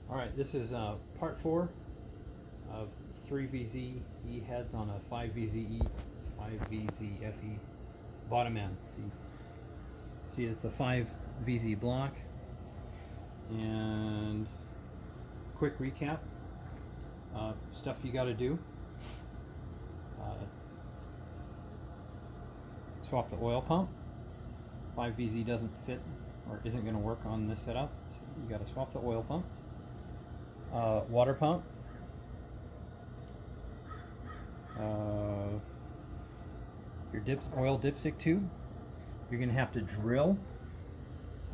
Alright, this is part 4 of 3VZE heads on a 5VZE, 5VZFE bottom end. See, it's a 5VZ block. And quick recap, stuff you got to do. Swap the oil pump. 5VZ doesn't fit or isn't going to work on this setup, so you got to swap the oil pump. Water pump, your oil dipstick tube. You're going to have to drill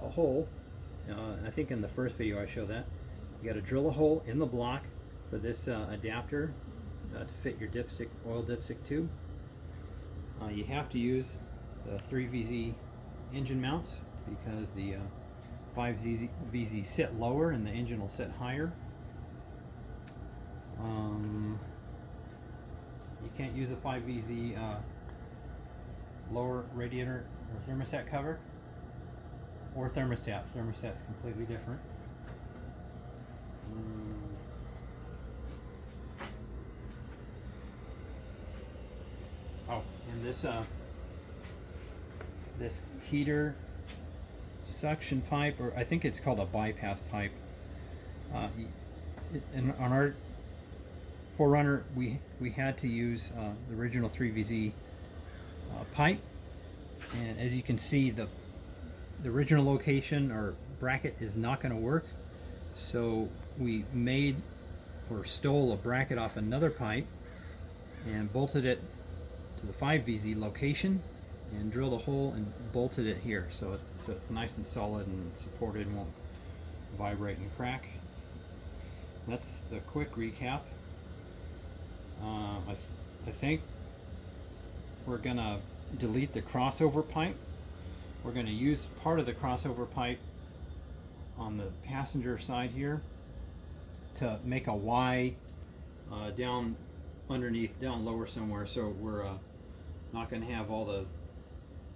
a hole. I think in the first video I showed that. You got to drill a hole in the block for this adapter to fit your oil dipstick tube. You have to use the 3VZ engine mounts because the 5VZ sit lower and the engine will sit higher. You can't use a 5VZ lower radiator or thermostat cover or thermostat. Thermostat's completely different. Oh, and this heater suction pipe, or I think it's called a bypass pipe. And on our 4Runner, we had to use the original 3VZ pipe, and as you can see, the original location or bracket is not going to work. So we made or stole a bracket off another pipe and bolted it to the 5VZ location and drilled a hole and bolted it here, so it's nice and solid and supported and won't vibrate and crack. That's the quick recap. I think we're gonna delete the crossover pipe. We're gonna use part of the crossover pipe on the passenger side here to make a Y down underneath, down lower somewhere, so we're not gonna have all the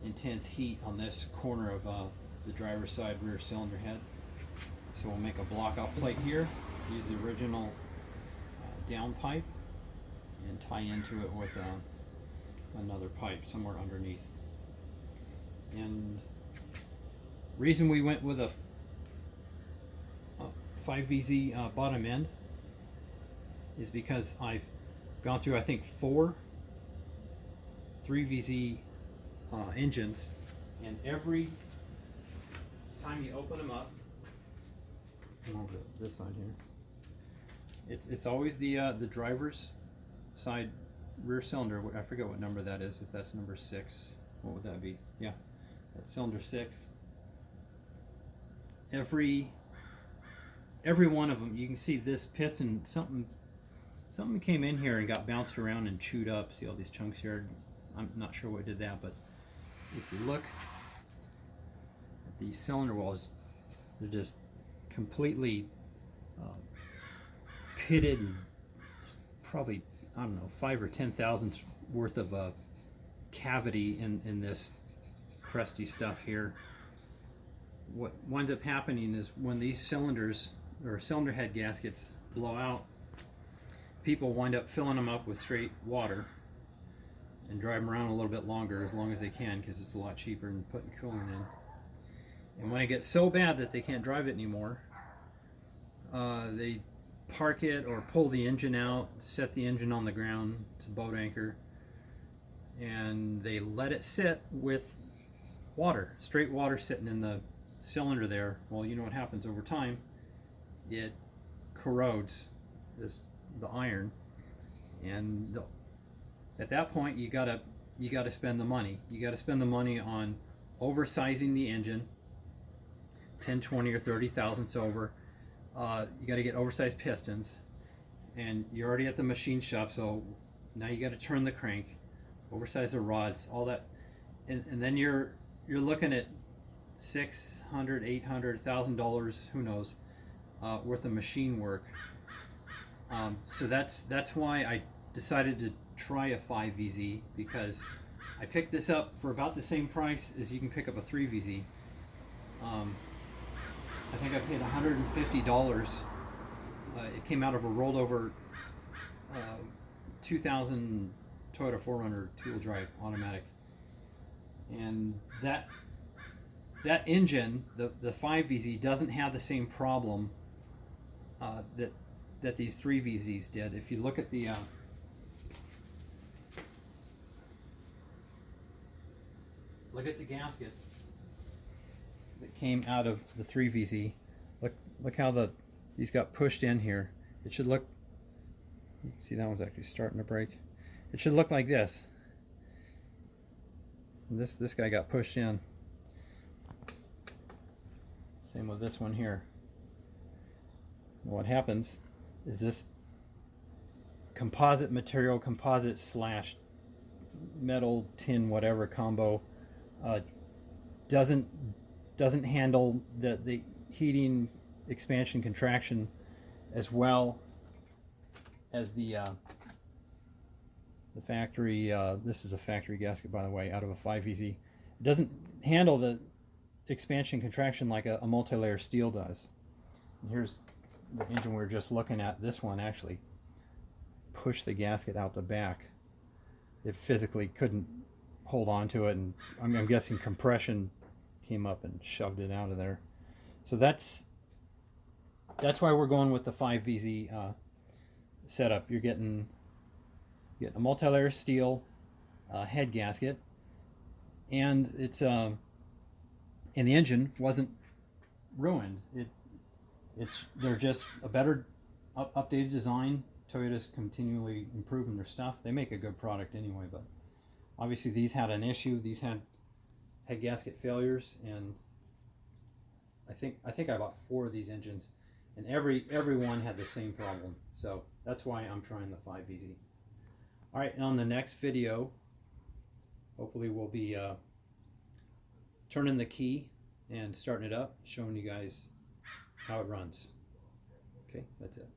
intense heat on this corner of the driver's side rear cylinder head. So we'll make a block off plate here, use the original down pipe, and tie into it with another pipe somewhere underneath. And reason we went with a 5VZ bottom end is because I've gone through, I think, 4 3VZ engines, and every time you open them up, over this side here, it's always the driver's side rear cylinder. I forget what number that is. If that's number 6, what would that be? Yeah, that's cylinder 6. Every one of them, you can see this piston, something came in here and got bounced around and chewed up. See all these chunks here? I'm not sure what did that, but if you look at these cylinder walls, they're just completely pitted, and probably, I don't know, 5 or 10 thousandths worth of cavity in this crusty stuff here. What winds up happening is when these cylinders or cylinder head gaskets blow out, people wind up filling them up with straight water and drive them around a little bit longer, as long as they can, because it's a lot cheaper than putting coolant in. And when it gets so bad that they can't drive it anymore, they park it or pull the engine out, set the engine on the ground, it's a boat anchor, and they let it sit with water, straight water sitting in the cylinder there. Well, you know what happens over time? It corrodes the iron, and at that point you gotta spend the money. You gotta spend the money on oversizing the engine 10, 20, or 30 thousandths over. You got to get oversized pistons, and you're already at the machine shop, so now you got to turn the crank, oversize the rods, all that, and then you're looking at $600, $800, $1,000, who knows, worth of machine work. So that's why I decided to try a 5VZ, because I picked this up for about the same price as you can pick up a 3VZ. I think I paid $150 It came out of a rolled over 2000 Toyota 4Runner two-wheel drive automatic, and that engine, the 5VZ, doesn't have the same problem that these 3VZs did. If you look at the gaskets that came out of the 3VZ, look how these got pushed in here. It should look, you can see that one's actually starting to break. It should look like this. And this guy got pushed in. Same with this one here. What happens is this composite material, composite slash metal, tin, whatever combo, doesn't handle the heating, expansion, contraction as well as the factory. This is a factory gasket, by the way, out of a 5VZ. It doesn't handle the expansion, contraction like a multi-layer steel does. And here's the engine we were just looking at. This one actually pushed the gasket out the back. It physically couldn't hold on to it, and I'm guessing compression came up and shoved it out of there. So that's why we're going with the 5VZ setup. You're getting a multi-layer steel head gasket, and it's and the engine wasn't ruined. They're just a better updated design. Toyota's continually improving their stuff. They make a good product anyway, but obviously these had an issue. These had head gasket failures, and I think I bought 4 of these engines, and every one had the same problem. So that's why I'm trying the 5VZ. All right, and on the next video, hopefully we'll be turning the key and starting it up, showing you guys how it runs. Okay, that's it.